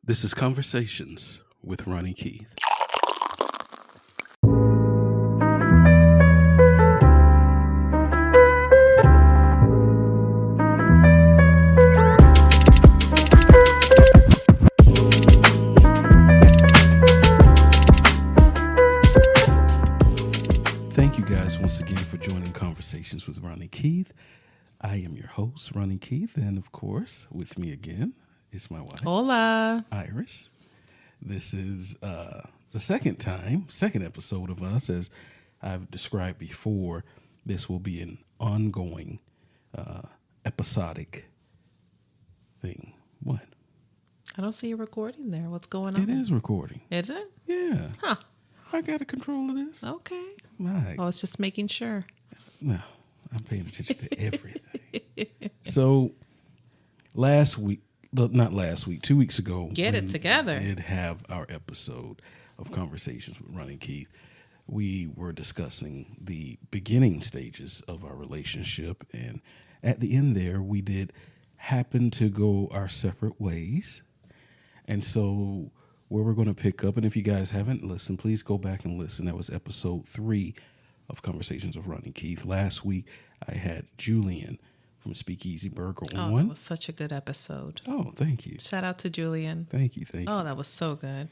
This is Conversations with Ronnie Keith. Thank you guys once again for joining Conversations with Ronnie Keith. I am your host, Ronnie Keith, and of course, with me again is my wife, Hola, Iris. This is the second episode of us. As I've described before, this will be an ongoing, episodic thing. What? I don't see you recording there. What's going on? It is recording. Is it? Yeah. Huh. I got a control of this. Okay. Right. Oh, it's just making sure. No, I'm paying attention to everything. So, not last week, 2 weeks ago. Get it together. We did have our episode of Conversations with Ronnie Keith. We were discussing the beginning stages of our relationship. And at the end there, we did happen to go our separate ways. And so where we're going to pick up, and if you guys haven't listened, please go back and listen. That was episode 3 of Conversations with Ronnie Keith. Last week, I had Julian from Speakeasy Burger Oh, on. that was such a good episode. Oh, thank you. Shout out to Julian. Thank you. Oh, that was so good.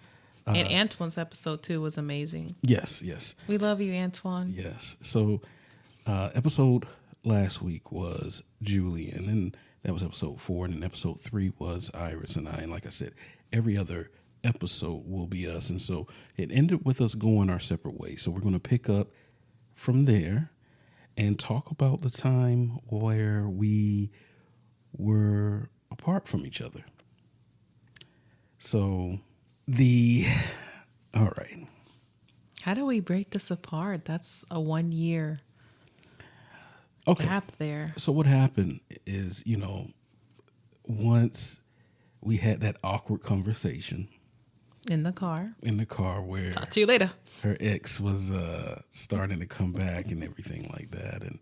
And Antoine's episode too was amazing. Yes. We love you, Antoine. Yes. So, episode last week was Julian, and that was episode 4. And then episode 3 was Iris and I. And like I said, every other episode will be us. And so it ended with us going our separate ways. So we're going to pick up from there and talk about the time where we were apart from each other. So all right. How do we break this apart? That's a 1 year gap there. So what happened is, once we had that awkward conversation In the car. where Talk to you later. her ex was starting to come back and everything like that. And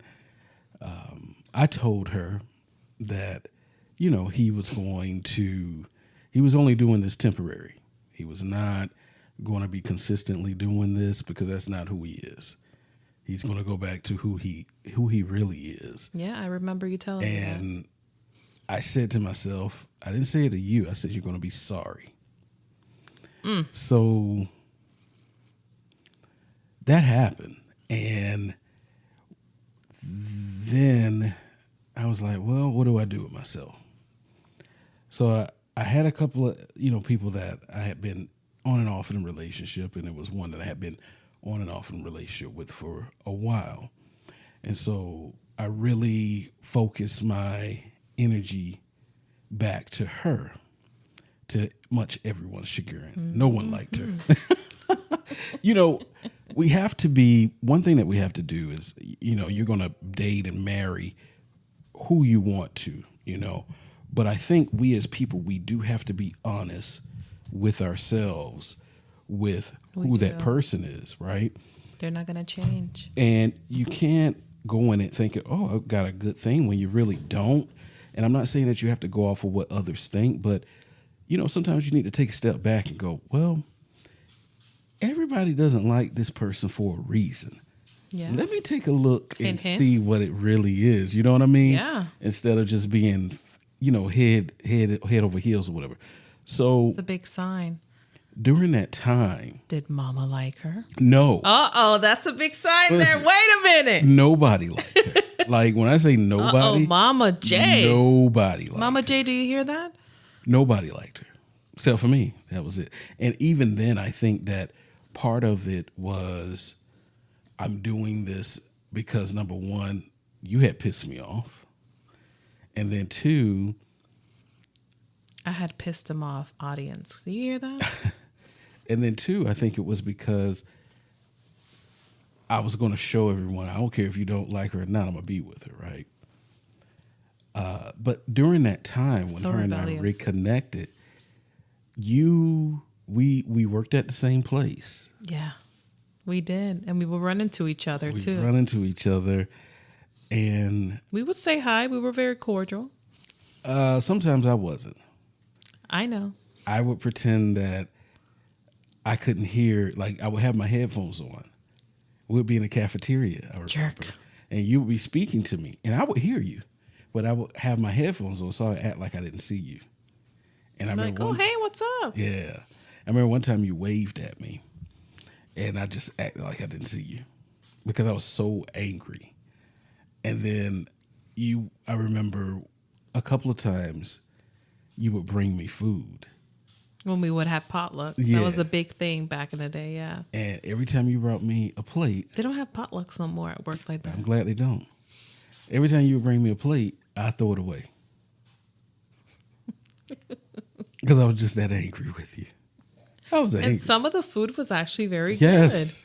I told her that, he was only doing this temporary. He was not going to be consistently doing this because that's not who he is. He's going to go back to who he really is. Yeah, I remember you telling me that. And I said to myself, I didn't say it to you. I said, you're going to be sorry. So that happened. And then I was like, well, what do I do with myself? So I had a couple of, people that I had been on and off in a relationship. And it was one that I had been on and off in a relationship with for a while. And so I really focused my energy back to her, to much everyone's chagrin. No one liked her. We have to be, one thing that we have to do is, you're going to date and marry who you want to, But I think we as people, we do have to be honest with ourselves, with who that person is, right? They're not going to change. And you can't go in it thinking, oh, I've got a good thing when you really don't. And I'm not saying that you have to go off of what others think, but, sometimes you need to take a step back and go, well, everybody doesn't like this person for a reason. Yeah. Let me take a look and Hint. see what it really is. You know what I mean? Yeah. Instead of just being, head over heels or whatever. So It's a big sign. during that time, Did mama like her? no. Uh-oh, that's a big sign there. Listen. Wait a minute. Nobody liked her. Like when I say nobody, Uh-oh, Mama J. nobody liked Mama her. J, do you hear that? Nobody liked her, except for me. That was it. And even then, I think that part of it was I'm doing this because, number one, you had pissed me off. And then 2, I had pissed him off, audience. Do you hear that? and then 2, I think it was because I was going to show everyone, I don't care if you don't like her or not, I'm going to be with her, right? But during that time when So her rebellious. and I reconnected, we worked at the same place. Yeah, we did. And we would run into each other, We too. run into each other, and We would say hi. We were very cordial. sometimes I wasn't. I know. I would pretend that I couldn't hear. Like I would have my headphones on. We'd be in the cafeteria. I remember, Jerk. and you would be speaking to me, and I would hear you, but I would have my headphones on, so I would act like I didn't see you. And I Like, remember oh, hey, what's up? yeah, I remember one time you waved at me, and I just acted like I didn't see you because I was so angry. And then I remember a couple of times you would bring me food. When we would have potluck. Yeah. That was a big thing back in the day, yeah. And every time you brought me a plate, They don't have potlucks no more at work like that. I'm glad they don't. Every time you would bring me a plate, I throw it away. Because I was just that angry with you. I was angry. And some of the food was actually very Yes.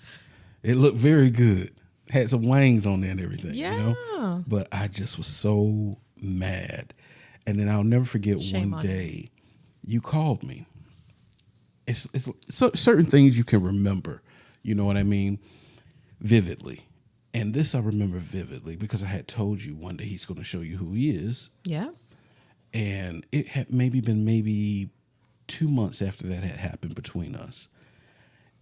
It looked very good. Had some wangs on there and everything. good. Yeah. You know? But I just was so mad. And then I'll never forget Shame one on you. day you called me. It's certain things you can remember, you know what I mean, vividly. And this I remember vividly because I had told you one day he's going to show you who he is. Yeah. And it had maybe 2 months after that had happened between us.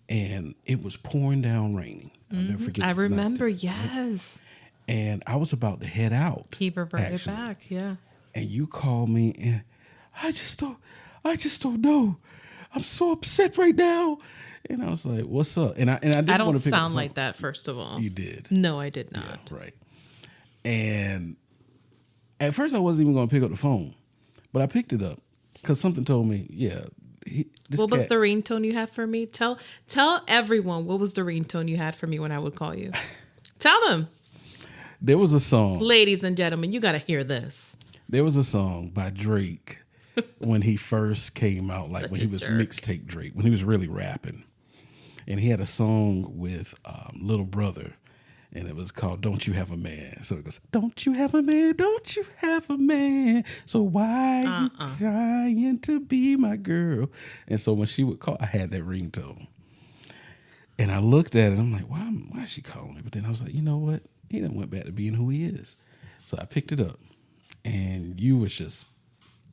And it was pouring down raining. I'll never forget. I this night. remember, yes. And I was about to head out. He reverted actually. back, yeah. And you called me and I just don't know. I'm so upset right now. And I was like, what's up? And I didn't I don't want to pick up sound the like phone. that, first of all. You did. No, I did not. Yeah, right. And at first I wasn't even going to pick up the phone, but I picked it up because something told me, yeah. What was the ringtone you had for me? Tell everyone what was the ringtone you had for me when I would call you. Tell them. There was a song. Ladies and gentlemen, you got to hear this. There was a song by Drake when he first came out, like when he was mixtape Drake, when he was really rapping. And he had a song with Little Brother, and it was called Don't You Have a Man. So it goes, don't you have a man, don't you have a man, so why you trying to be my girl? And so when she would call, I had that ringtone. And I looked at it, I'm like, why is she calling me? But then I was like, you know what? He done went back to being who he is. So I picked it up, and you was just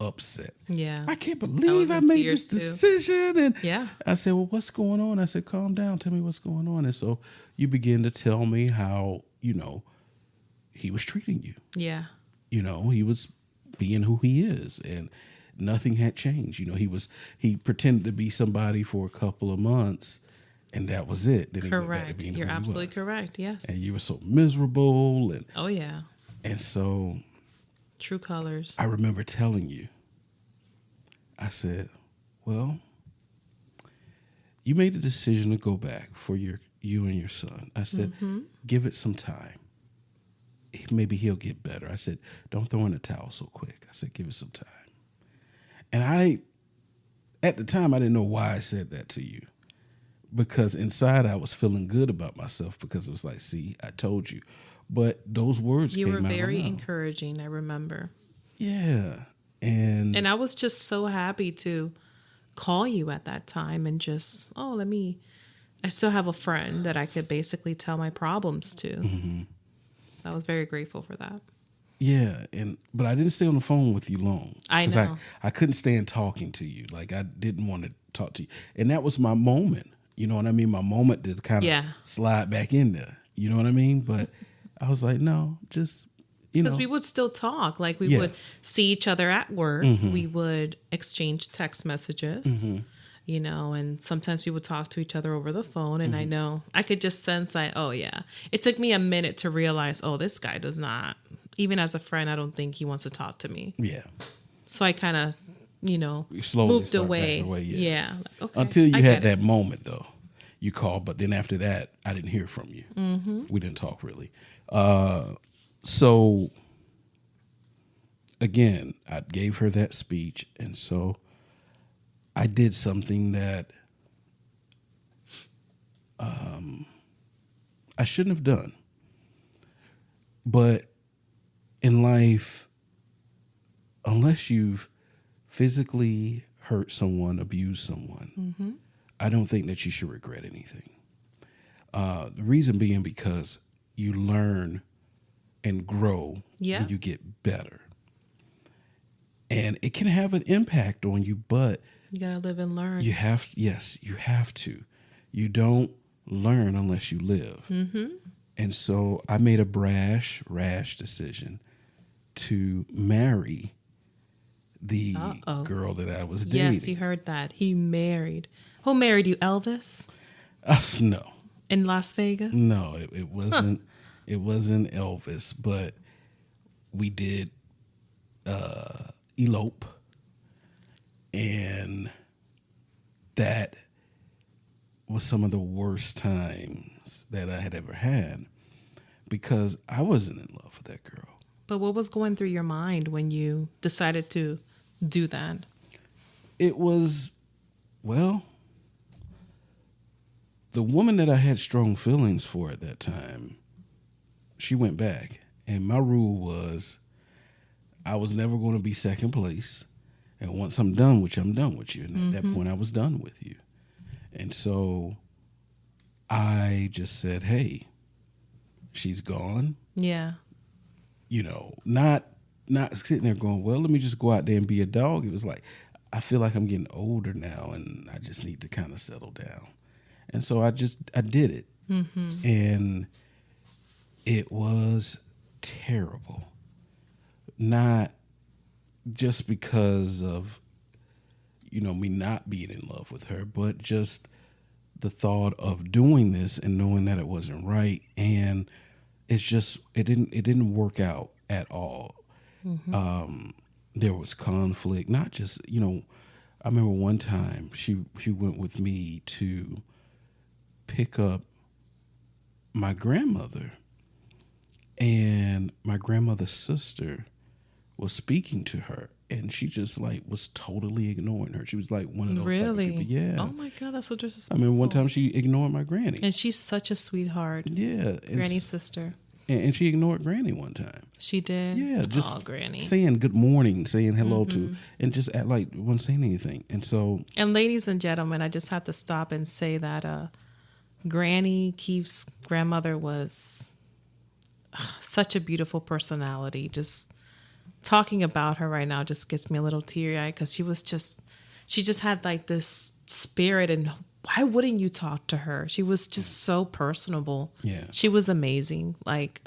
upset. Yeah. I can't believe I made this decision. And yeah. I said, well, what's going on? I said, calm down. Tell me what's going on. And so you begin to tell me how, he was treating you. Yeah. He was being who he is, and nothing had changed. He pretended to be somebody for a couple of months, and that was it. Then Correct. You're absolutely correct. Yes. And you were so miserable. And oh, yeah. And so true colors. I remember telling you, I said, well, you made the decision to go back for you and your son. I said, give it some time. Maybe he'll get better. I said, don't throw in the towel so quick. I said, give it some time. And at the time, I didn't know why I said that to you. Because inside I was feeling good about myself because it was like, see, I told you. But those words came out of my mouth. You were very encouraging, I remember. Yeah. And I was just so happy to call you at that time and just, I still have a friend that I could basically tell my problems to. Mm-hmm. So I was very grateful for that. Yeah, but I didn't stay on the phone with you long. I know. I couldn't stand talking to you. Like, I didn't want to talk to you. And that was my moment. You know what I mean? My moment to kind of slide back in there. You know what I mean? But I was like, no, just, Because we would still talk. Like, we would see each other at work. Mm-hmm. We would exchange text messages, and sometimes we would talk to each other over the phone. And I know I could just sense that, it took me a minute to realize, this guy does not, even as a friend, I don't think he wants to talk to me. Yeah. So I kind of, moved away. Yeah. Like, okay, until you had that moment, though. You called, but then after that, I didn't hear from you. Mm-hmm. We didn't talk really. So, again, I gave her that speech, and so I did something that I shouldn't have done. But in life, unless you've physically hurt someone, abused someone, I don't think that you should regret anything. The reason being because you learn and grow when you get better. And it can have an impact on you, but You got to live and learn. Yes, you have to. You don't learn unless you live. Mm-hmm. And so I made a rash decision to marry the girl that I was dating. Yes, you heard that. He married. Who married you, Elvis? No. In Las Vegas? No, it wasn't. It wasn't Elvis, but we did elope, and that was some of the worst times that I had ever had because I wasn't in love with that girl. But what was going through your mind when you decided to do that? It was, well, the woman that I had strong feelings for at that time, she went back. And my rule was I was never going to be second place. And once I'm done with you, I'm done with you. And at that point, I was done with you. And so I just said, hey, she's gone. Yeah. You know, not sitting there going, well, let me just go out there and be a dog. It was like, I feel like I'm getting older now and I just need to kind of settle down. And so I did it. Mm-hmm. And it was terrible. Not just because of, me not being in love with her, but just the thought of doing this and knowing that it wasn't right. And it's just, it didn't work out at all. Mm-hmm. There was conflict, not just, I remember one time she went with me to pick up my grandmother, and my grandmother's sister was speaking to her, and she just was totally ignoring her. She was like one of those type of people. Yeah. Oh my God, that's so disrespectful. I mean, one time she ignored my granny, and she's such a sweetheart. Yeah, Granny's sister. And she ignored Granny one time. She did? Yeah, just Granny. saying good morning, saying hello to, and just act like wasn't saying anything. And so... And ladies and gentlemen, I just have to stop and say that Granny Keith's grandmother was such a beautiful personality. Just talking about her right now just gets me a little teary-eyed because she just had like this spirit, and why wouldn't you talk to her? She was just so personable. Yeah. She was amazing. Like,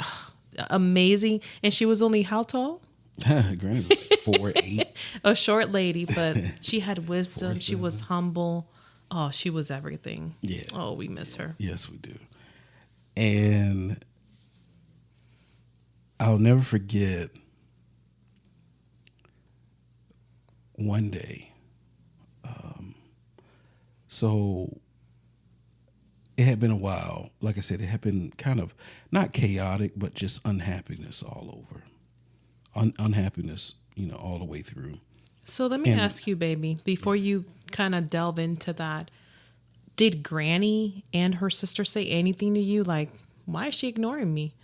amazing. And she was only how tall? Granny was 4'8". A short lady, but she had wisdom. She was humble. Oh, she was everything. Yeah. Oh, we miss her. Yes, we do. And I'll never forget one day. So it had been a while. Like I said, it had been kind of not chaotic, but just unhappiness all over. Unhappiness, all the way through. So let me ask you, baby, before you kind of delve into that, did Granny and her sister say anything to you? Like, why is she ignoring me?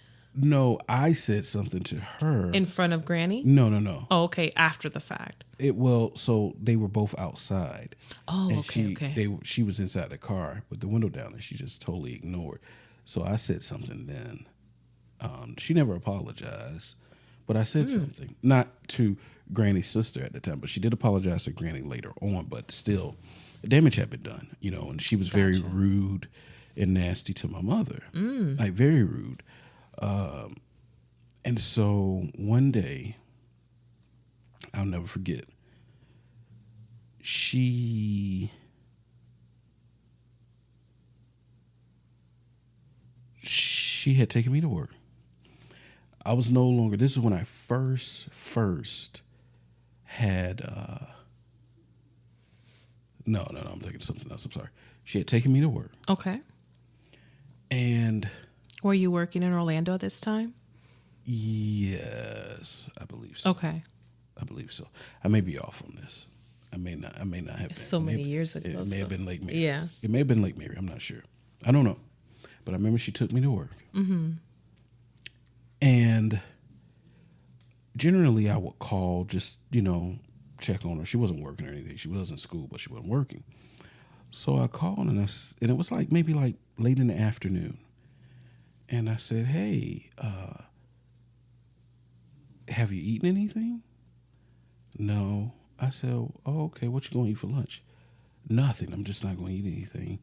No, I said something to her. In front of Granny? No. Oh, okay. After the fact. So they were both outside. Oh, and okay. She was inside the car with the window down, and she just totally ignored. So I said something then. She never apologized, but I said something. Not to Granny's sister at the time, but she did apologize to Granny later on. But still, the damage had been done, and she was very rude and nasty to my mother. Like, very rude. And so one day, I'll never forget, she had taken me to work. I was no longer, this is when I first had, no, I'm thinking of something else. I'm sorry. She had taken me to work. Okay. And were you working in Orlando at this time? Yes, I believe so. Okay. I believe so. I may be off on this. I may not have been. So many years ago. It may have been Lake Mary. Yeah. It may have been Lake Mary. I'm not sure. I don't know. But I remember she took me to work. Mm-hmm. And generally I would call just, check on her. She wasn't working or anything. She was in school, but she wasn't working. So I called and it was maybe late in the afternoon. And I said, hey, have you eaten anything? No. I said, oh, okay, what you going to eat for lunch? Nothing. I'm just not going to eat anything.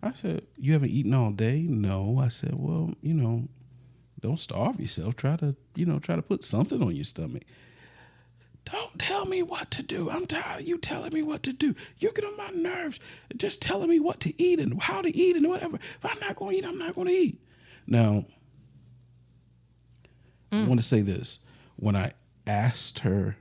I said, you haven't eaten all day? No. I said, well, don't starve yourself. Try to put something on your stomach. Don't tell me what to do. I'm tired of you telling me what to do. You get on my nerves just telling me what to eat and how to eat and whatever. If I'm not going to eat, I'm not going to eat. Now, I want to say this. When I asked her,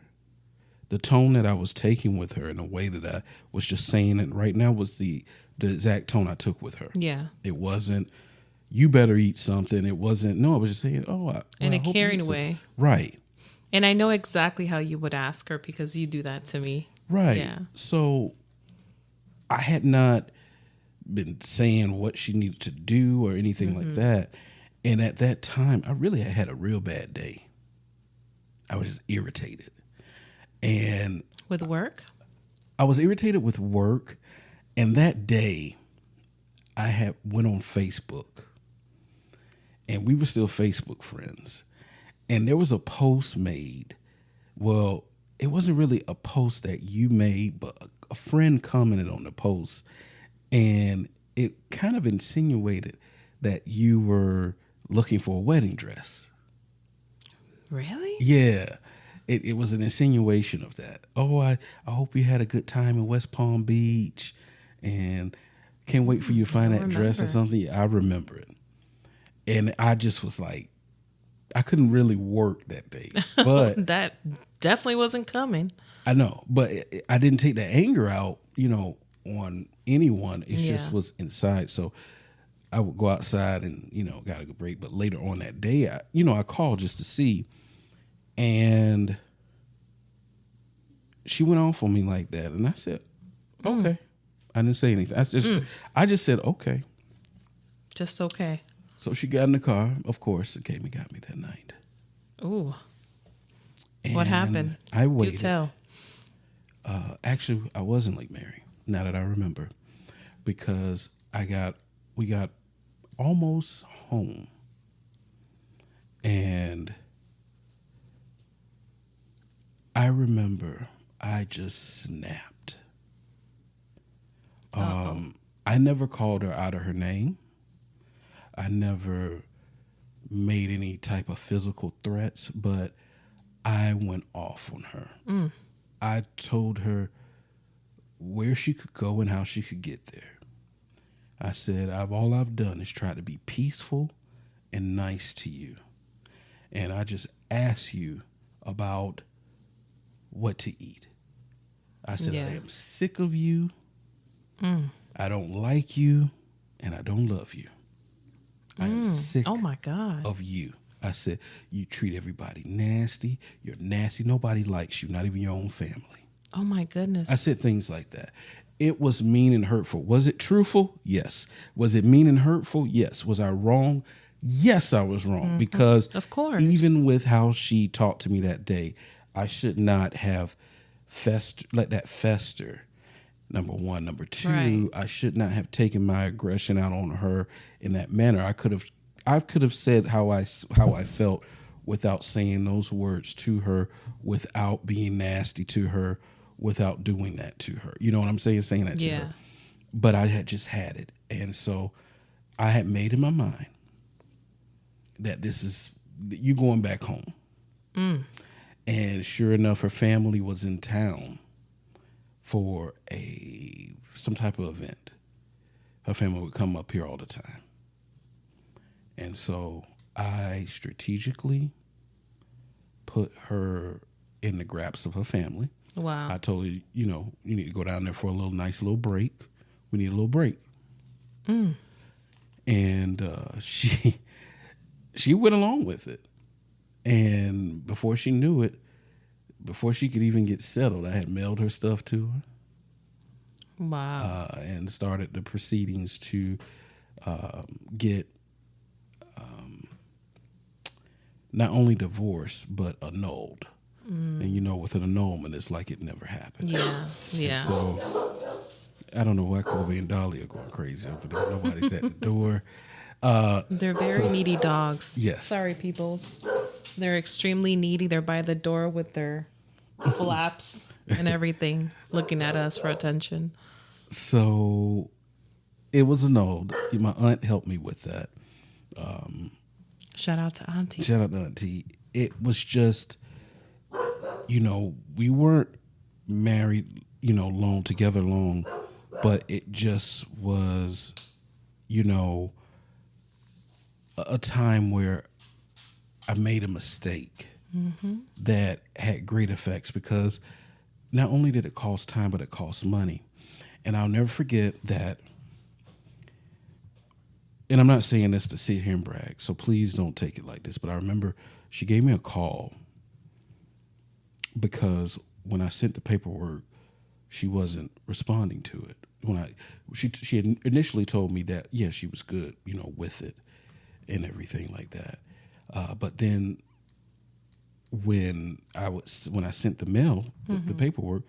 the tone that I was taking with her and the way that I was just saying it right now was the exact tone I took with her. Yeah. It wasn't, you better eat something. It wasn't, no, I was just saying, in a caring way. Right. And I know exactly how you would ask her because you do that to me. Right. Yeah. So I had not been saying what she needed to do or anything like that. And at that time, I really had a real bad day. I was just irritated. And with work? I was irritated with work. And that day, I went on Facebook. And we were still Facebook friends. And there was a post made. Well, it wasn't really a post that you made, but a friend commented on the post. And it kind of insinuated that you were looking for a wedding dress. Really? Yeah. It was an insinuation of that. Oh, I hope you had a good time in West Palm Beach. And can't wait for you to find that dress or something. I remember it. And I just was like, I couldn't really work that day, but that definitely wasn't coming. I know, but I didn't take the anger out, on anyone. It just was inside. So I would go outside and, got a good break. But later on that day, I called just to see, and she went off on me like that. And I said, okay. I didn't say anything. I just said, okay. Just okay. So she got in the car, of course, and came and got me that night. Ooh. And what happened? I waited. Do tell. Actually, I was in Lake Mary, now that I remember, because we got almost home. And I remember I just snapped. I never called her out of her name. I never made any type of physical threats, but I went off on her. I told her where she could go and how she could get there. I said, all I've done is try to be peaceful and nice to you. And I just asked you about what to eat. I said, I am sick of you. I don't like you, and I don't love you. I am sick of you. I said, you treat everybody nasty. You're nasty. Nobody likes you, not even your own family. Oh, my goodness. I said things like that. It was mean and hurtful. Was it truthful? Yes. Was it mean and hurtful? Yes. Was I wrong? Yes, I was wrong. Because of course, even with how she talked to me that day, I should not have let that fester. Number one. Number two, I should not have taken my aggression out on her in that manner. I could have said how I felt without saying those words to her, without being nasty to her, without doing that to her. You know what I'm saying? Saying that to her. But I had just had it. And so I had made in my mind that this is you going back home. And sure enough, her family was in town for some type of event. Her family would come up here all the time. And so I strategically put her in the grasp of her family. Wow. I told her, you need to go down there for a nice little break. We need a little break. And she went along with it. And before she knew it, before she could even get settled, I had mailed her stuff to her. Wow. And started the proceedings to get not only divorced, but annulled. And with an annulment, it's like it never happened. Yeah. And so I don't know why Kobe and Dolly are going crazy over there. Nobody's at the door. They're very needy dogs. Yes. Sorry, peoples. They're extremely needy. They're by the door with their flaps and everything, looking at us for attention. So it was a no. My aunt helped me with that. Shout out to Auntie. Shout out to Auntie. It was just, we weren't married, long together long, but it just was, a time where I made a mistake that had great effects because not only did it cost time, but it cost money. And I'll never forget that. And I'm not saying this to sit here and brag, so please don't take it like this. But I remember she gave me a call because when I sent the paperwork, she wasn't responding to it. She had initially told me that she was good, with it and everything like that. But then when I sent the mail, the paperwork,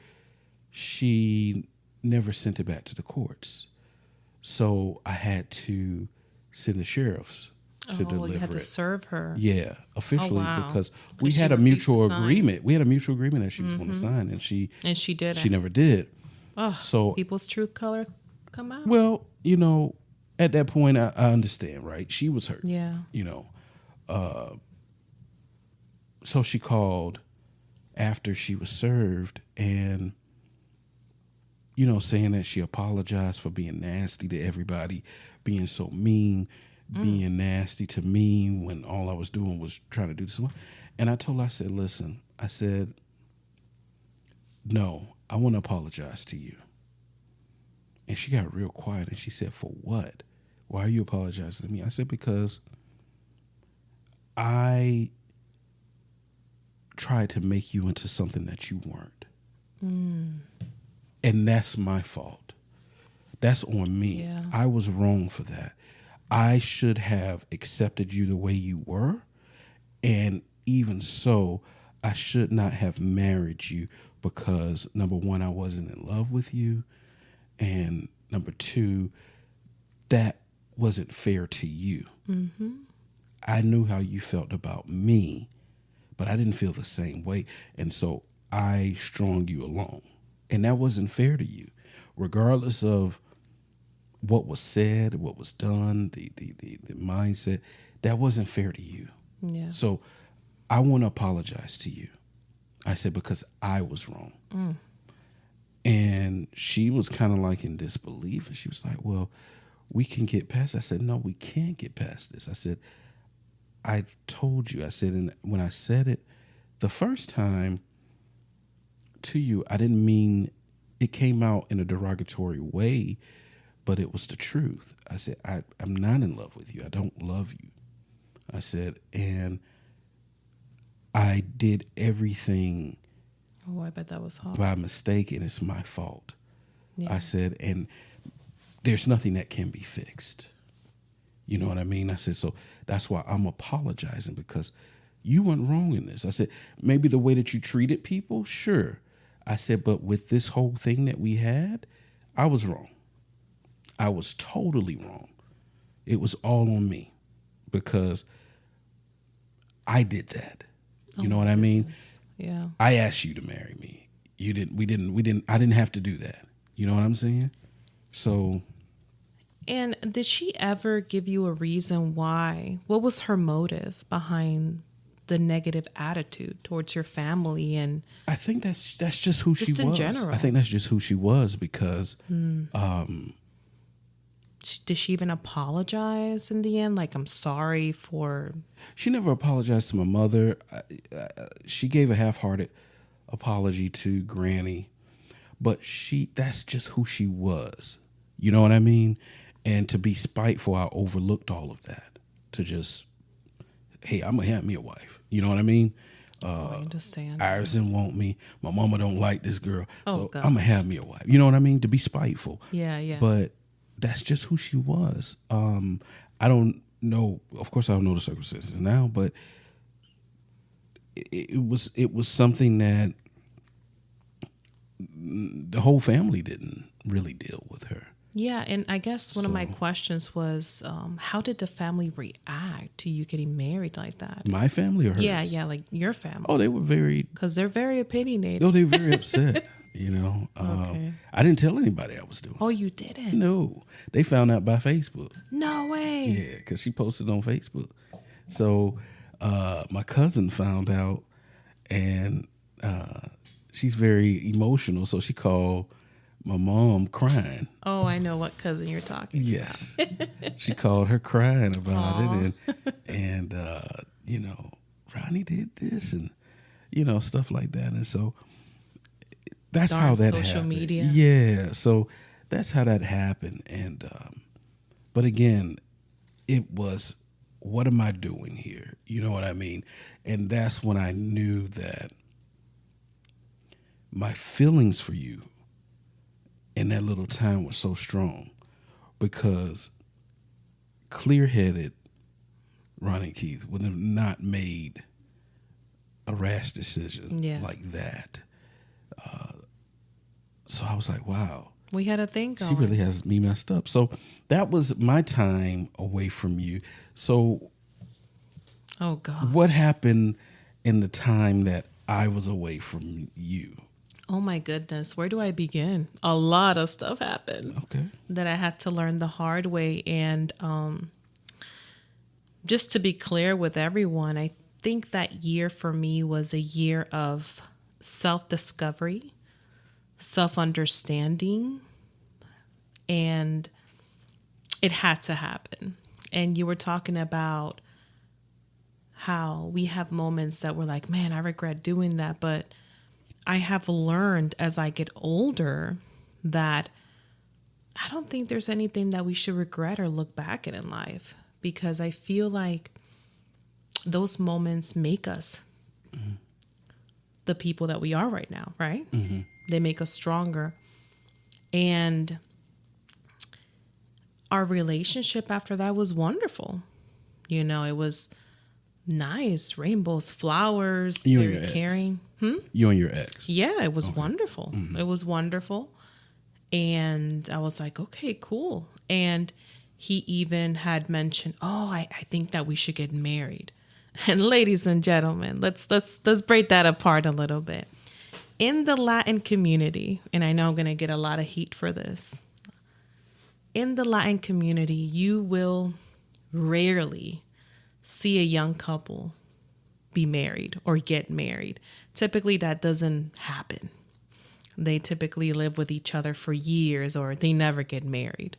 she never sent it back to the courts. So I had to send the sheriffs to deliver you had to it. serve her. Yeah, officially because we she had a refused to mutual sign. agreement. We had a mutual agreement that she was going to sign, and she didn't. She never did. Oh, So people's truth color come out. well, at that point, I understand, right? She was hurt. Yeah. So she called after she was served and, saying that she apologized for being nasty to everybody, being so mean, being nasty to me when all I was doing was trying to do this. And I told her, I said, listen, no, I want to apologize to you. And she got real quiet and she said, for what? Why are you apologizing to me? I said, because I tried to make you into something that you weren't. And that's my fault. That's on me. Yeah. I was wrong for that. I should have accepted you the way you were. And even so, I should not have married you because, number one, I wasn't in love with you. And number two, that wasn't fair to you. I knew how you felt about me, but I didn't feel the same way. And so I strung you along. And that wasn't fair to you. Regardless of what was said, what was done, the mindset, that wasn't fair to you. Yeah. So I want to apologize to you. I said, because I was wrong. And she was kind of like in disbelief. And she was like, well, we can get past. I said, no, we can't get past this. I said, I told you. I said, and when I said it the first time to you, I didn't mean it came out in a derogatory way, but it was the truth. I said, I'm not in love with you. I don't love you. I said, and I did everything Oh, I bet that was hard. by mistake, and it's my fault. Yeah. I said, and there's nothing that can be fixed. You know what I mean? I said, so that's why I'm apologizing, because you weren't wrong in this. I said, maybe the way that you treated people, sure. I said, but with this whole thing that we had, I was wrong. I was totally wrong. It was all on me because I did that. You know what I mean? Yeah. I asked you to marry me. You didn't, we didn't, I didn't have to do that. You know what I'm saying? So. And did she ever give you a reason why? What was her motive behind the negative attitude towards your family? And I think that's just who she was. Just in general. I think that's just who she was because, did she even apologize in the end? Like, I'm sorry for. She never apologized to my mother. She gave a half-hearted apology to Granny, but that's just who she was. You know what I mean? And to be spiteful, I overlooked all of that. To just, hey, I'm going to have me a wife. You know what I mean? I understand. Iris didn't want me. My mama don't like this girl. So God. I'm going to have me a wife. You know what I mean? To be spiteful. Yeah, yeah. But that's just who she was. I don't know. Of course, I don't know the circumstances now, but it was something that the whole family didn't really deal with her. Yeah, and I guess one of my questions was, how did the family react to you getting married like that? My family or hers? Yeah, like your family. Oh, they were very... Because they're very opinionated. No, they were very upset. Okay. I didn't tell anybody I was doing Oh, it. you didn't? No, they found out by Facebook. No way. Yeah, because she posted on Facebook. So my cousin found out, and she's very emotional. So she called my mom crying. Oh, I know what cousin you're talking Yes, she called her crying about Aw. it, and Ronnie did this, and stuff like that, and so that's Darn how that social happened. media. Yeah, so that's how that happened, and but again, it was, what am I doing here? You know what I mean? And that's when I knew that my feelings for you in that little time were so strong, because clear-headed Ronnie Keith would have not made a rash decision like that. So I was like, wow, We had a thing going. she really has me messed up. So that was my time away from you. So Oh, God. what happened in the time that I was away from you? Oh, my goodness. Where do I begin? A lot of stuff happened Okay. that I had to learn the hard way. And just to be clear with everyone, I think that year for me was a year of self-discovery, self-understanding, and it had to happen. And you were talking about how we have moments that we're like, man, I regret doing that. But I have learned as I get older that I don't think there's anything that we should regret or look back at in life, because I feel like those moments make us the people that we are right now, right? Mm-hmm. They make us stronger. And our relationship after that was wonderful. It was nice, rainbows, flowers, You and very your ex. caring. You and your ex. Yeah, it was wonderful. Mm-hmm. It was wonderful. And I was like, okay, cool. And he even had mentioned, I think that we should get married. And ladies and gentlemen, let's break that apart a little bit. In the Latin community, and I know I'm going to get a lot of heat for this. In the Latin community, you will rarely see a young couple be married or get married. Typically, that doesn't happen. They typically live with each other for years, or they never get married.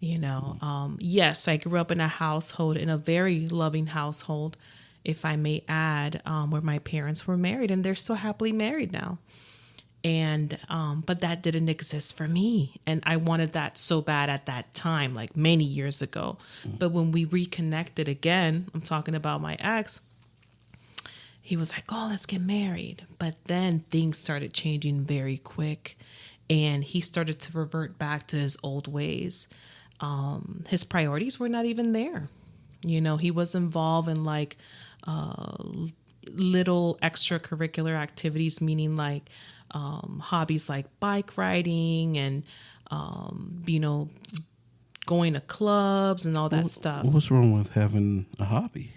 Yes, I grew up in a very loving household, if I may add, where my parents were married, and they're still happily married now. And, but that didn't exist for me. And I wanted that so bad at that time, like many years ago. But when we reconnected again, I'm talking about my ex, he was like, let's get married. But then things started changing very quick, and he started to revert back to his old ways. His priorities were not even there. He was involved in like little extracurricular activities, meaning like hobbies like bike riding and, going to clubs and all that stuff. What's wrong with having a hobby?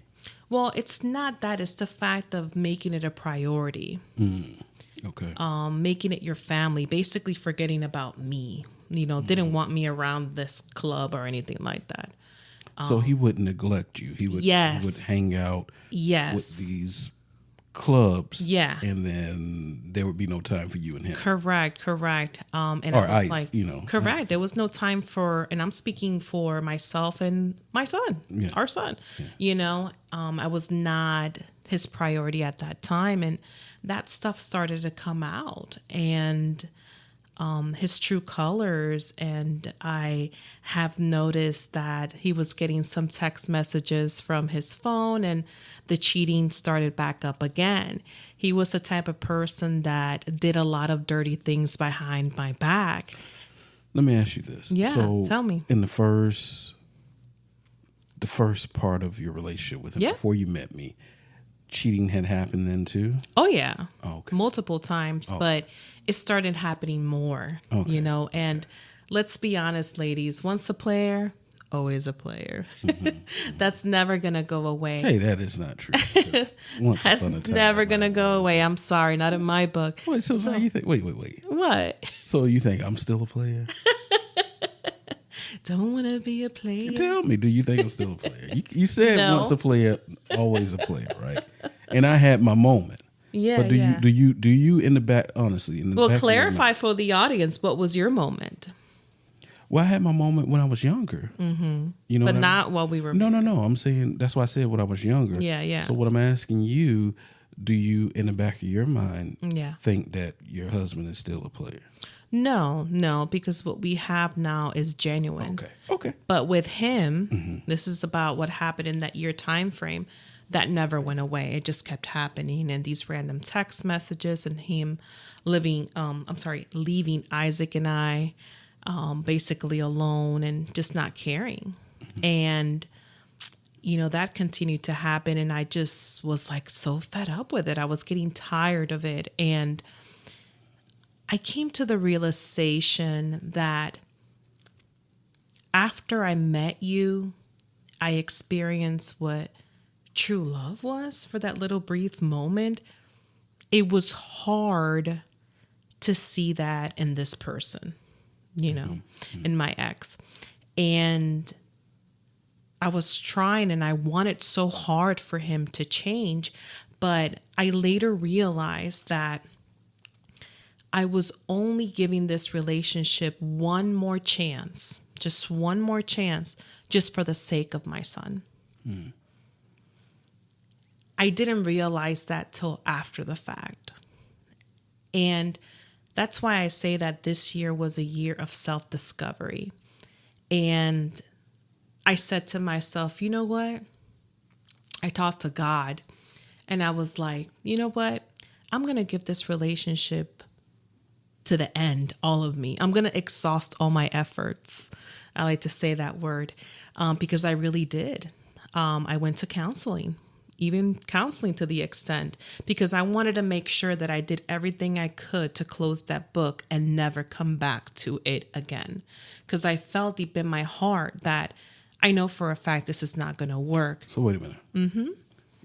Well, it's not that. It's the fact of making it a priority. Okay. Making it your family, basically forgetting about me. Didn't want me around this club or anything like that. So he would neglect you. He would hang out with these clubs. Yeah. And then there would be no time for you and him. Correct. And or I was like, correct. I There was no time for, and I'm speaking for myself and my son, our son. Yeah. I was not his priority at that time. And that stuff started to come out, and his true colors. And I have noticed that he was getting some text messages from his phone, and the cheating started back up again. He was the type of person that did a lot of dirty things behind my back. Let me ask you this. Yeah, so tell me. In the first part of your relationship with him, before you met me, cheating had happened then too? Oh, yeah. Oh, okay. Multiple times, but it started happening more, and let's be honest, ladies, once a player, always a player. That's never going to go away. Hey, that is not true. Once That's upon a time, never going to go away. I'm sorry. Not in my book. Wait, so how you think? Wait. What? So you think I'm still a player? Don't want to be a player. Tell me, do you think I'm still a player? You said No. once a player, always a player, right? And I had my moment. Yeah, But do you in the back, honestly? In the well, back of your clarify mind- for the audience, what was your moment? Well, I had my moment when I was younger. Mm-hmm. You know, But what not while we were. No. I'm saying that's why I said when I was younger. Yeah. So what I'm asking you, do you in the back of your mind think that your husband is still a player? No, because what we have now is genuine. Okay. But with him, this is about what happened in that year time frame that never went away. It just kept happening, and these random text messages and him leaving Isaac and I basically alone and just not caring. And that continued to happen, and I just was like so fed up with it. I was getting tired of it, and I came to the realization that after I met you, I experienced what true love was for that little brief moment. It was hard to see that in this person, in my ex. And I was trying, and I wanted so hard for him to change, but I later realized that I was only giving this relationship one more chance, just one more chance, just for the sake of my son. I didn't realize that till after the fact. And that's why I say that this year was a year of self-discovery. And I said to myself, you know what? I talked to God, and I was like, you know what? I'm going to give this relationship to the end, all of me. I'm going to exhaust all my efforts. I like to say that word because I really did. I went to counseling, even counseling to the extent, because I wanted to make sure that I did everything I could to close that book and never come back to it again. Because I felt deep in my heart that I know for a fact this is not going to work. So wait a minute.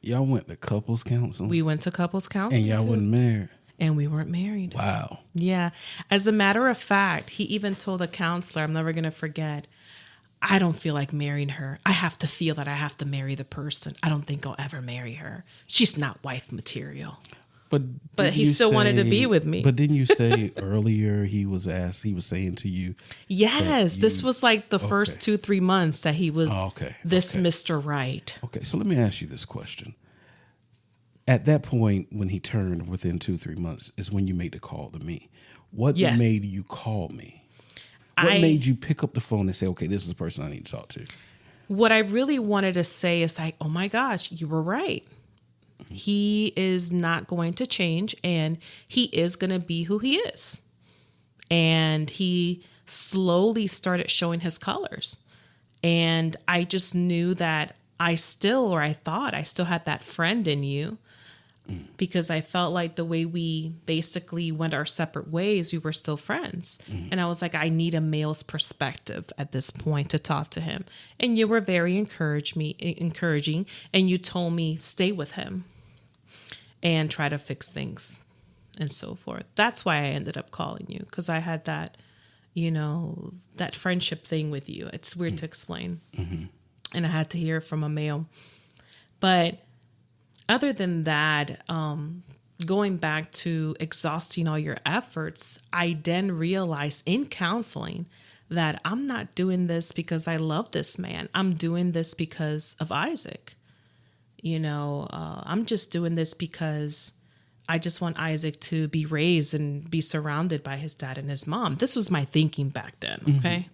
Y'all went to couples counseling? We went to couples counseling. And y'all wasn't married? And we weren't married. Wow. Yeah. As a matter of fact, he even told the counselor, I'm never going to forget, I don't feel like marrying her. I have to feel that I have to marry the person. I don't think I'll ever marry her. She's not wife material. But he still wanted to be with me. But didn't you say earlier he was saying to you? Yes. This was like the first 2-3 months that he was Mr. Right. Okay. So let me ask you this question. At that point, when he turned within 2-3 months, is when you made the call to me. What made you call me? What made you pick up the phone and say, okay, this is the person I need to talk to? What I really wanted to say is like, oh my gosh, you were right. He is not going to change, and he is going to be who he is. And he slowly started showing his colors. And I just knew that I thought I still had that friend in you. Because I felt like the way we basically went our separate ways, we were still friends. And I was like, I need a male's perspective at this point to talk to him. And you were very encouraging. And you told me, stay with him and try to fix things and so forth. That's why I ended up calling you, because I had that, that friendship thing with you. It's weird to explain. And I had to hear from a male. But other than that, going back to exhausting all your efforts, I then realized in counseling that I'm not doing this because I love this man. I'm doing this because of Isaac. I'm just doing this because I just want Isaac to be raised and be surrounded by his dad and his mom. This was my thinking back then, okay?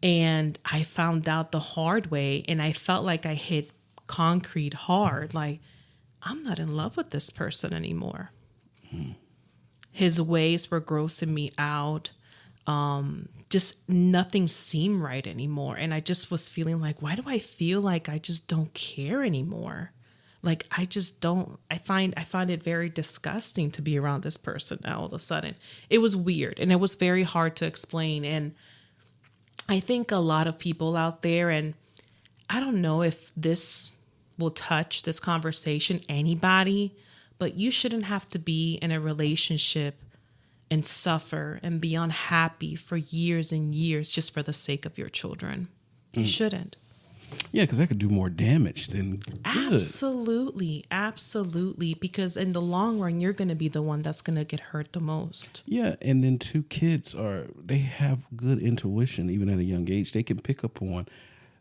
And I found out the hard way, and I felt like I hit concrete hard. Like, I'm not in love with this person anymore. His ways were grossing me out. Just nothing seemed right anymore. And I just was feeling like, why do I feel like I just don't care anymore? Like, I just don't, I find it very disgusting to be around this person now all of a sudden. It was weird, and it was very hard to explain. And I think a lot of people out there, and I don't know if this will touch this conversation, anybody, but you shouldn't have to be in a relationship and suffer and be unhappy for years and years just for the sake of your children. You shouldn't. Yeah, because that could do more damage than good. Absolutely. Absolutely. Because in the long run, you're going to be the one that's going to get hurt the most. Yeah, and then two kids they have good intuition even at a young age. They can pick up on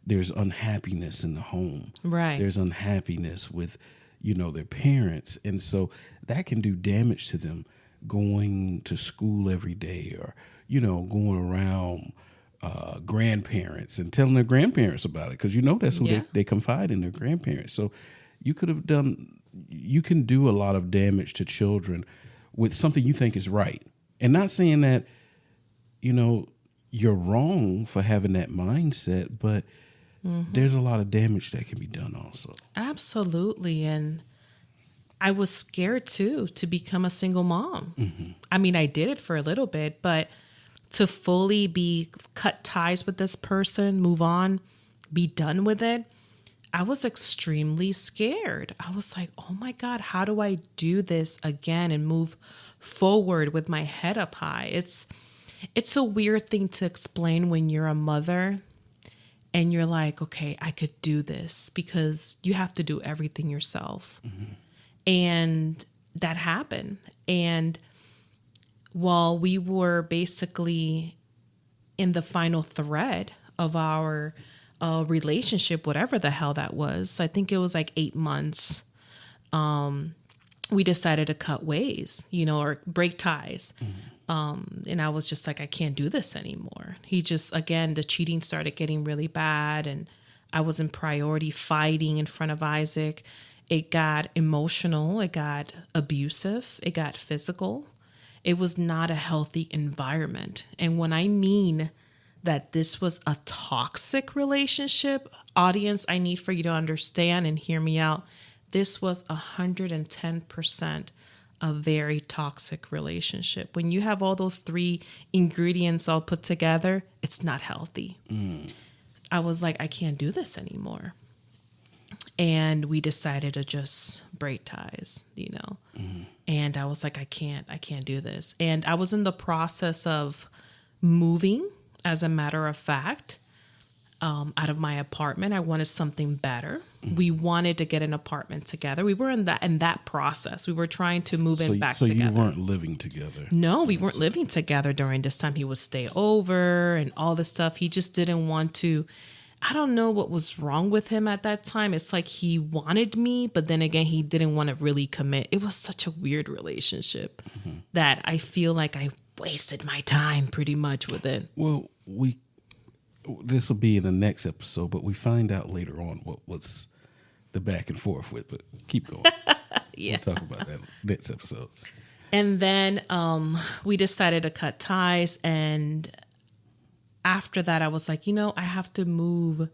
there's unhappiness in the home. Right. There's unhappiness with, their parents. And so that can do damage to them going to school every day or, going around grandparents and telling their grandparents about it. Because, that's who they confide in, their grandparents. So you can do a lot of damage to children with something you think is right. And not saying that, you're wrong for having that mindset, but there's a lot of damage that can be done also. Absolutely. And I was scared too to become a single mom. I mean, I did it for a little bit, but to fully be cut ties with this person, move on, be done with it, I was extremely scared. I was like, oh my God, how do I do this again and move forward with my head up high? It's a weird thing to explain when you're a mother and you're like, okay, I could do this, because you have to do everything yourself. And that happened. And while we were basically in the final thread of our relationship, whatever the hell that was, I think it was like 8 months, we decided to cut ways, or break ties. And I was just like, I can't do this anymore. Again, the cheating started getting really bad, and I was in priority fighting in front of Isaac. It got emotional. It got abusive. It got physical. It was not a healthy environment. And when I mean that this was a toxic relationship, audience, I need for you to understand and hear me out. This was 110% a very toxic relationship. When you have all those 3 ingredients all put together, it's not healthy. I was like, I can't do this anymore. And we decided to just break ties, And I was like, I can't do this. And I was in the process of moving, as a matter of fact, out of my apartment. I wanted something better. We wanted to get an apartment together. We were in that process. We were trying to move back together. So you weren't living together? No, we weren't living together during this time. He would stay over and all this stuff. He just didn't want to. I don't know what was wrong with him at that time. It's like he wanted me, but then again, he didn't want to really commit. It was such a weird relationship that I feel like I wasted my time pretty much with it. Well, this will be in the next episode, but we find out later on what was the back and forth with. But keep going. Yeah, we'll talk about that next episode. And then we decided to cut ties, and after that, I was like, I have to move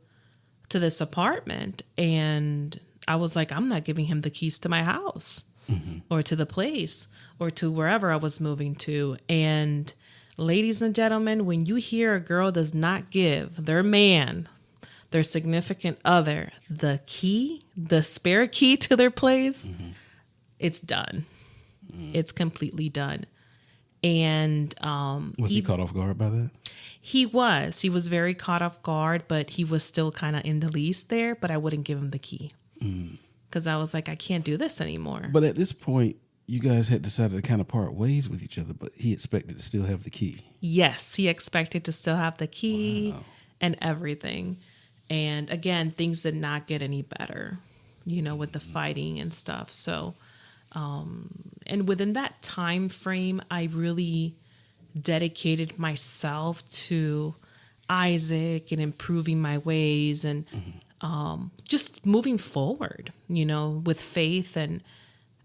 to this apartment. And I was like, I'm not giving him the keys to my house or to the place or to wherever I was moving to. And ladies and gentlemen, when you hear a girl does not give their man, their significant other, the spare key to their place, it's done. It's completely done. And was he caught off guard by that? He was very caught off guard, but he was still kind of in the lease there, but I wouldn't give him the key because I was like, I can't do this anymore. But at this point, you guys had decided to kind of part ways with each other, but he expected to still have the key. Yes, he expected to still have the key and everything. And again, things did not get any better, with the fighting and stuff. So, and within that time frame, I really dedicated myself to Isaac and improving my ways and just moving forward, with faith. And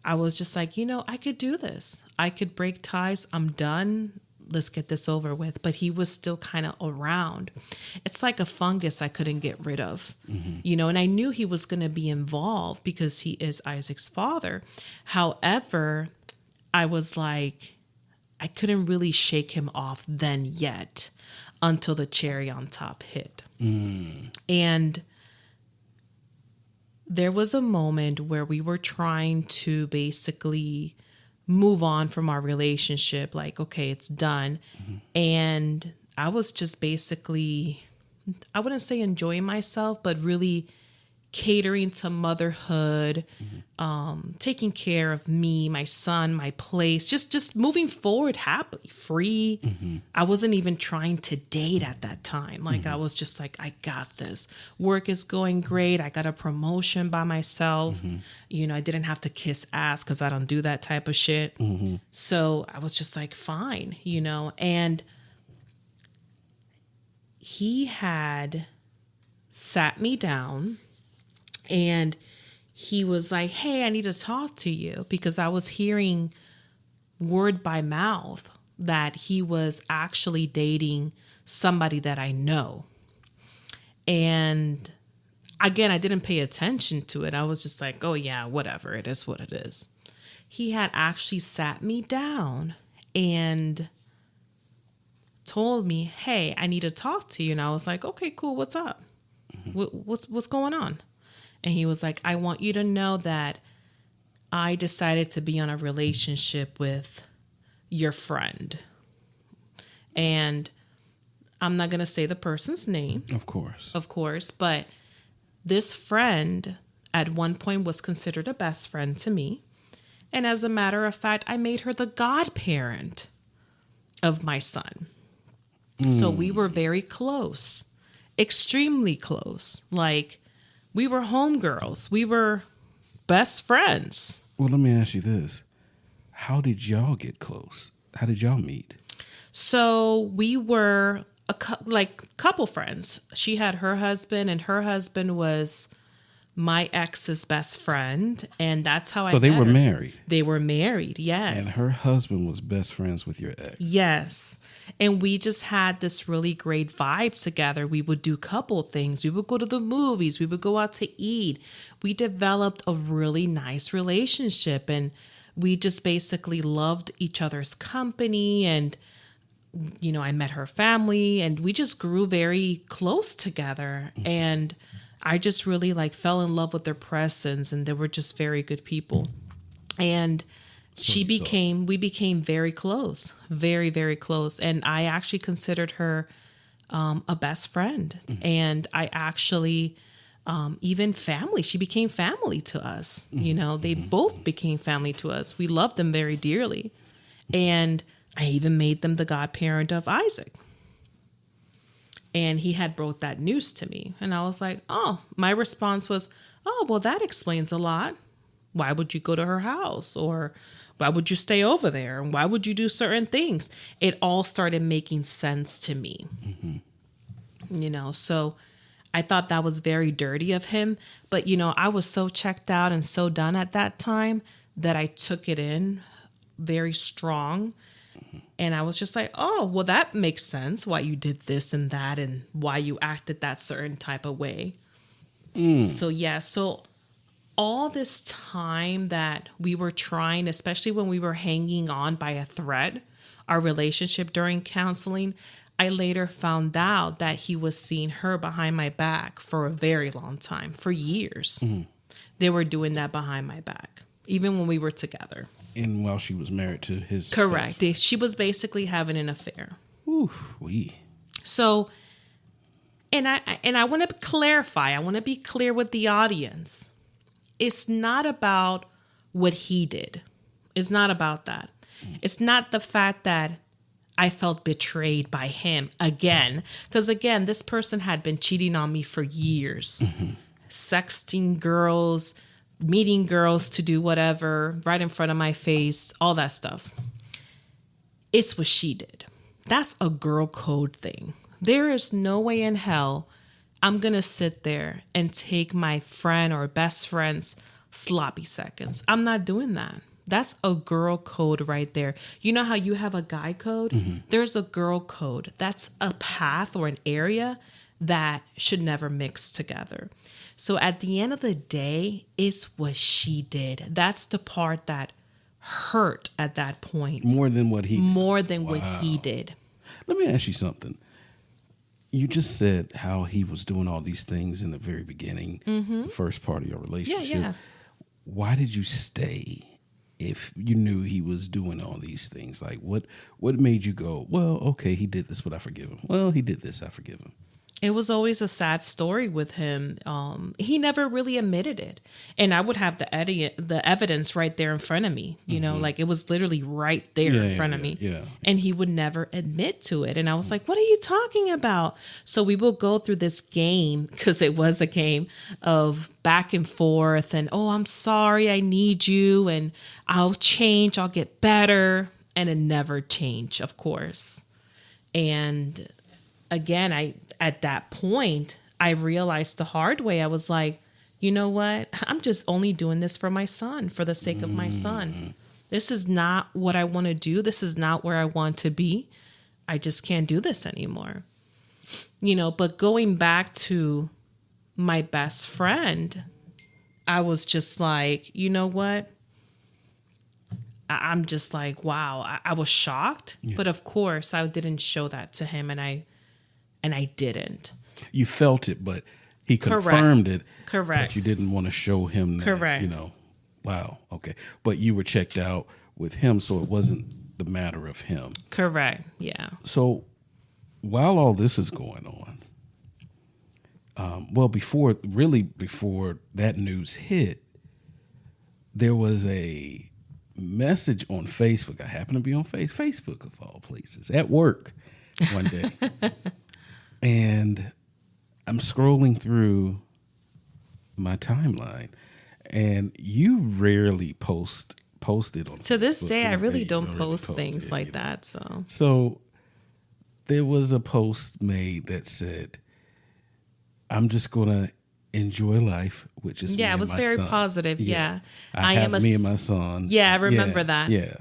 I was just like, I could do this. I could break ties. I'm done. Let's get this over with. But he was still kind of around. It's like a fungus I couldn't get rid of, and I knew he was going to be involved because he is Isaac's father. However, I was like, I couldn't really shake him off then yet. until the cherry on top hit. And there was a moment where we were trying to basically move on from our relationship. Like, okay, it's done. And I was just basically, I wouldn't say enjoying myself, but really catering to motherhood, taking care of me, my son, my place, just moving forward happily, free. I wasn't even trying to date at that time. Like I was just like, I got this. Work is going great. I got a promotion by myself. You know, I didn't have to kiss ass because I don't do that type of shit. So I was just like, fine, you know, and he had sat me down. And he was like, hey, I need to talk to you, because I was hearing word by mouth that he was actually dating somebody that I know. And again, I didn't pay attention to it. I was just like, oh yeah, whatever. It is what it is. He had actually sat me down and told me, hey, I need to talk to you. And I was like, okay, cool. What's up? What's going on? And he was like, I want you to know that I decided to be on a relationship with your friend. And I'm not going to say the person's name. Of course. But this friend at one point was considered a best friend to me. And as a matter of fact, I made her the godparent of my son. So we were very close, extremely close. Like, we were homegirls. We were best friends. Well, let me ask you this. How did y'all get close? How did y'all meet? So we were couple friends. She had her husband, and her husband was my ex's best friend. And that's how I met her. So they were married? They were married, yes. And her husband was best friends with your ex? Yes. And we just had this really great vibe together. We would do couple things. We would go to the movies. We would go out to eat. We developed a really nice relationship, and we just basically loved each other's company. And, you know, I met her family, and we just grew very close together. And I just really fell in love with their presence, and they were just very good people. And we became very close, very, very close. And I actually considered her a best friend. And I actually, even family, she became family to us. You know, they both became family to us. We loved them very dearly. And I even made them the godparent of Isaac. And he had brought that news to me. And I was like, oh, my response was, oh, well, that explains a lot. Why would you go to her house? Or why would you stay over there? And why would you do certain things? It all started making sense to me. You know, so I thought that was very dirty of him. But, you know, I was so checked out and so done at that time that I took it in very strong. And I was just like, oh, well, that makes sense why you did this and that and why you acted that certain type of way. So, yeah. So all this time that we were trying, especially when we were hanging on by a thread, our relationship during counseling, I later found out that he was seeing her behind my back for a very long time, for years. They were doing that behind my back, even when we were together. And while she was married to his... Correct. She was basically having an affair. Ooh-wee. So, and I want to clarify, I want to be clear with the audience. It's not about what he did. It's not about that. It's not the fact that I felt betrayed by him again. Because again, this person had been cheating on me for years. Sexting girls, meeting girls to do whatever, right in front of my face, all that stuff. It's what she did. That's a girl code thing. There is no way in hell I'm going to sit there and take my friend or best friend's sloppy seconds. I'm not doing that. That's a girl code right there. You know how you have a guy code? There's a girl code. That's a path or an area that should never mix together. So at the end of the day, it's what she did. That's the part that hurt at that point. More than what he did. Let me ask you something. you just said how he was doing all these things in the very beginning, the first part of your relationship. Yeah. Why did you stay if you knew he was doing all these things? Like, what made you go, well, okay, he did this, but I forgive him. Well, he did this, I forgive him. It was always a sad story with him. He never really admitted it. And I would have the evidence right there in front of me, you know, like it was literally right there in front of me. Yeah. And he would never admit to it. And I was like, what are you talking about? So we will go through this game, because it was a game of back and forth and, oh, I'm sorry, I need you, and I'll change, I'll get better. And it never changed, of course. And again, at that point, I realized the hard way. I was like, you know what? I'm just only doing this for my son, for the sake of my son. This is not what I want to do. This is not where I want to be. I just can't do this anymore. You know, but going back to my best friend, I was just like, you know what? I'm just like, wow, I was shocked. Yeah. But of course, I didn't show that to him, and I didn't. You felt it, but he confirmed it. Correct. But you didn't want to show him that. Correct. You know, wow, okay. But you were checked out with him, so it wasn't the matter of him. Correct, yeah. So while all this is going on, before that news hit, there was a message on Facebook. I happened to be on Facebook of all places at work one day. And I'm scrolling through my timeline, and you rarely posted on to this Facebook. day. I really don't post things like that. So there was a post made that said, "I'm just gonna enjoy life," which is it was very positive. Yeah. I have me and my son. Yeah, I remember that. Yeah.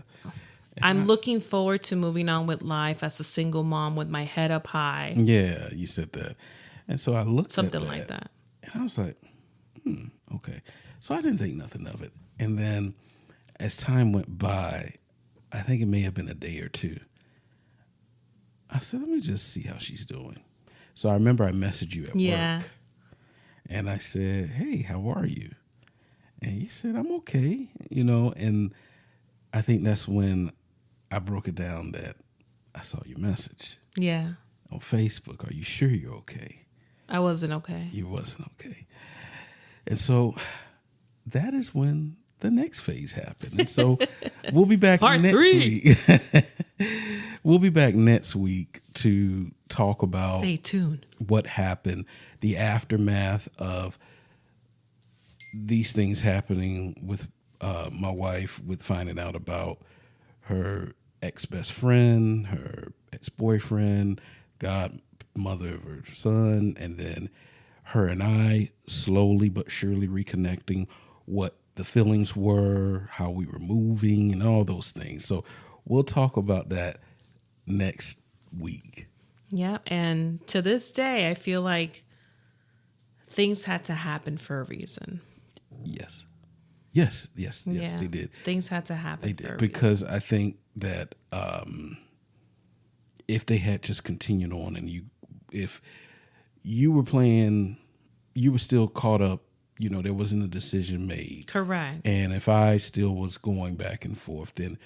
I'm looking forward to moving on with life as a single mom with my head up high. Yeah, you said that. And so I looked something at that, like that. And I was like, okay. So I didn't think nothing of it. And then as time went by, I think it may have been a day or two, I said, let me just see how she's doing. So I remember I messaged you at work. And I said, hey, how are you? And you said, I'm okay. You know, and I think that's when I broke it down that I saw your message. Yeah. On Facebook. Are you sure you're okay? I wasn't okay. You wasn't okay. And so that is when the next phase happened. And so we'll be back Part next 3. week. We'll be back next week to talk about Stay tuned. What happened, the aftermath of these things happening with my wife, with finding out about her ex-best friend, her ex-boyfriend, godmother of her son, and then her and I slowly but surely reconnecting, what the feelings were, how we were moving, and all those things. So we'll talk about that next week. Yeah, and to this day, I feel like things had to happen for a reason. Yes, they did. Things had to happen. They did, because I think that if they had just continued on, and if you were playing, you were still caught up, you know, there wasn't a decision made. Correct. And if I still was going back and forth, then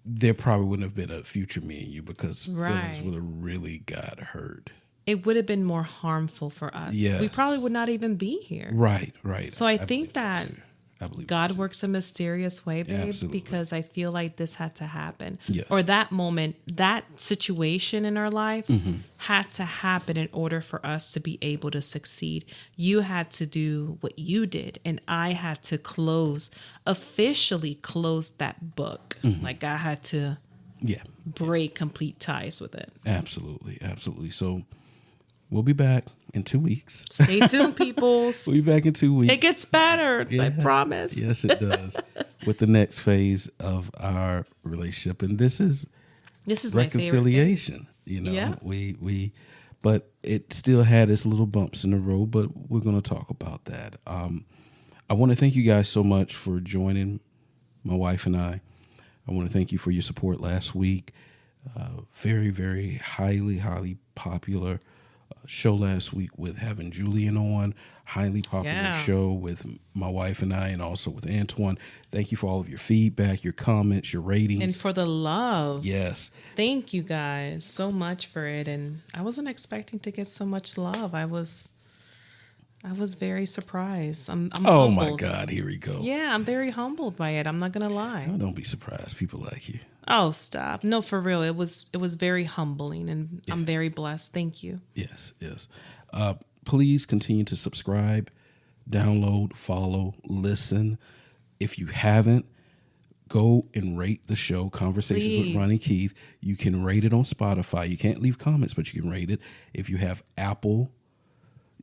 there probably wouldn't have been a future me and you, because feelings would have really got hurt. It would have been more harmful for us. Yes. We probably would not even be here. Right. So I think that God works a mysterious way, babe, Absolutely. because I feel like this had to happen. Yeah. Or that moment, that situation in our life had to happen in order for us to be able to succeed. You had to do what you did, and I had to officially close that book. Like I had to break complete ties with it. Absolutely. So we'll be back in 2 weeks. Stay tuned, people. We'll be back in 2 weeks. It gets better, I promise. Yes, it does. With the next phase of our relationship. And this is reconciliation. You know, but it still had its little bumps in the road, but we're going to talk about that. I want to thank you guys so much for joining my wife and I. I want to thank you for your support last week. Very, very highly popular show last week with having Julian on. Highly popular show with my wife and I, and also with Antoine. Thank you for all of your feedback, your comments, your ratings. And for the love. Yes. Thank you guys so much for it. And I wasn't expecting to get so much love. I was very surprised. I'm oh humbled. My God, here we go. Yeah, I'm very humbled by it. I'm not gonna lie. Oh, don't be surprised. People like you. Oh, stop. No, for real. It was very humbling, and I'm very blessed. Thank you. Yes. Please continue to subscribe, download, follow, listen. If you haven't, go and rate the show, Conversations with Ronnie Keith. You can rate it on Spotify. You can't leave comments, but you can rate it. If you have Apple,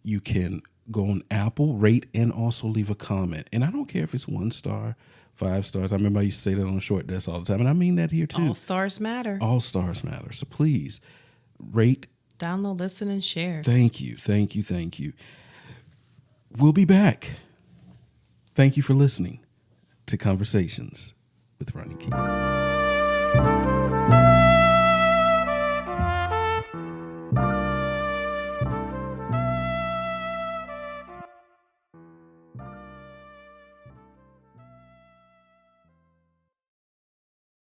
you can go on Apple, rate, and also leave a comment. And I don't care if it's 1 star, 5 stars. I remember I used to say that on Short Desk all the time, and I mean that here too. All stars matter. All stars matter. So please rate, download, listen, and share. Thank you. We'll be back. Thank you for listening to Conversations with Ronnie Keith.